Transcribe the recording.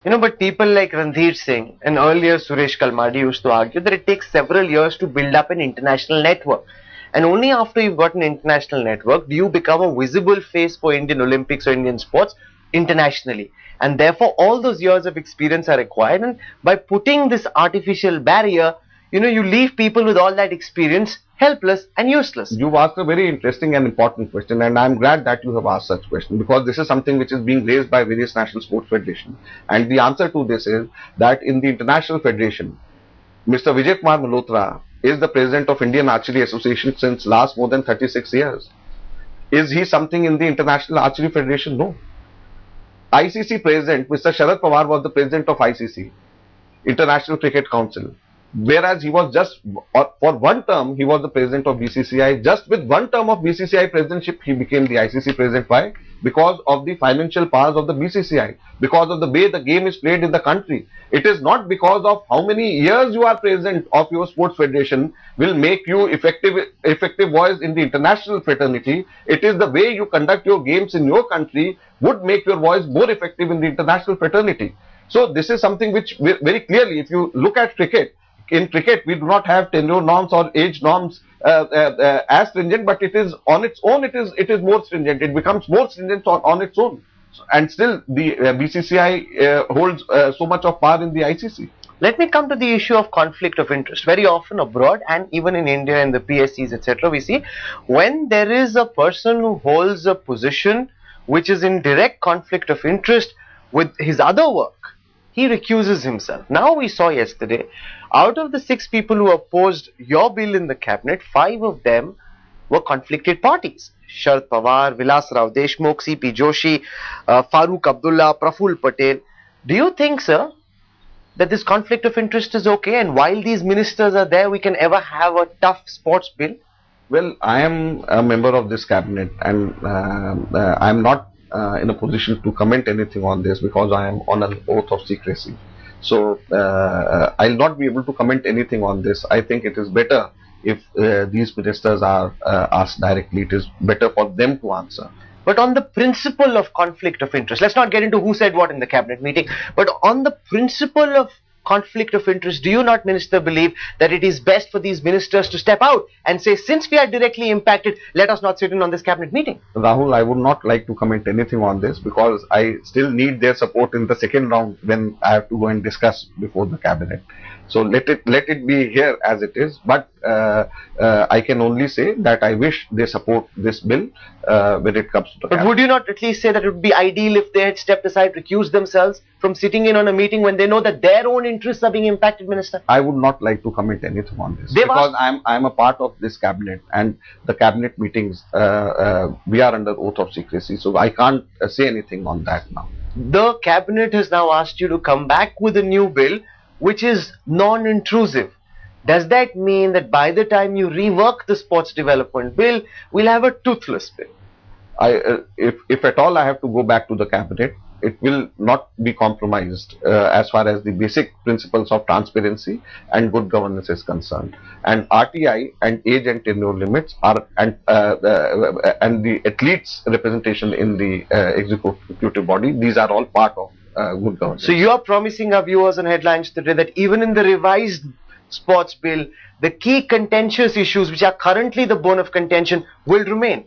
But people like Randhir Singh and earlier Suresh Kalmadi used to argue that it takes several years to build up an international network. And only after you've got an international network do you become a visible face for Indian Olympics or Indian sports internationally. And therefore, all those years of experience are required. And by putting this artificial barrier, you leave people with all that experience helpless and useless. You've asked a very interesting and important question, and I'm glad that you have asked such question, because this is something which is being raised by various national sports federations. And the answer to this is that in the international federation, Mr. Vijay Kumar Malhotra is the president of Indian Archery Association since last more than 36 years. Is he something in the International Archery Federation? No. ICC president, Mr. Sharad Pawar, was the president of ICC, International Cricket Council. Whereas he was just, for one term, he was the president of BCCI. Just with one term of BCCI presidency, he became the ICC president. Why? Because of the financial powers of the BCCI, because of the way the game is played in the country. It is not because of how many years you are president of your sports federation will make you effective voice in the international fraternity. It is the way you conduct your games in your country would make your voice more effective in the international fraternity. So this is something which very clearly, if you look at cricket, in cricket, we do not have tenure norms or age norms as stringent, but it is on its own. It is more stringent. It becomes more stringent on its own, and still the BCCI holds so much of power in the ICC. Let me come to the issue of conflict of interest. Very often abroad and even in India in the PSCs, etc., we see when there is a person who holds a position which is in direct conflict of interest with his other work, he recuses himself. Now we saw yesterday, out of the 6 people who opposed your bill in the cabinet, 5 of them were conflicted parties. Sharad Pawar, Vilas Rao Deshmukh, CP Joshi, Farooq Abdullah, Praful Patel. Do you think, sir, that this conflict of interest is okay, and while these ministers are there, we can ever have a tough sports bill? Well, I am a member of this cabinet, and I am not in a position to comment anything on this because I am on an oath of secrecy. So I'll not be able to comment anything on this. I think it is better if these ministers are asked directly. It is better for them to answer. But on the principle of conflict of interest, let's not get into who said what in the cabinet meeting, but on the principle of conflict of interest, do you not, Minister, believe that it is best for these ministers to step out and say, since we are directly impacted, let us not sit in on this cabinet meeting? Rahul, I would not like to comment anything on this because I still need their support in the second round when I have to go and discuss before the cabinet. So let it be here as it is. But I can only say that I wish they support this bill when it comes to the cabinet. Would you not at least say that it would be ideal if they had stepped aside, recused themselves from sitting in on a meeting when they know that their own interests are being impacted, Minister? I would not like to comment anything on this because I'm a part of this cabinet, and the cabinet meetings we are under oath of secrecy, so I can't say anything on that now. The cabinet has now asked you to come back with a new bill which is non-intrusive. Does that mean that by the time you rework the sports development bill, we'll have a toothless bill? If at all I have to go back to the cabinet, it will not be compromised as far as the basic principles of transparency and good governance is concerned. And RTI and age and tenure limits are and the athletes representation in the executive body, these are all part of good governance. So you are promising our viewers and headlines today that even in the revised sports bill, the key contentious issues which are currently the bone of contention will remain.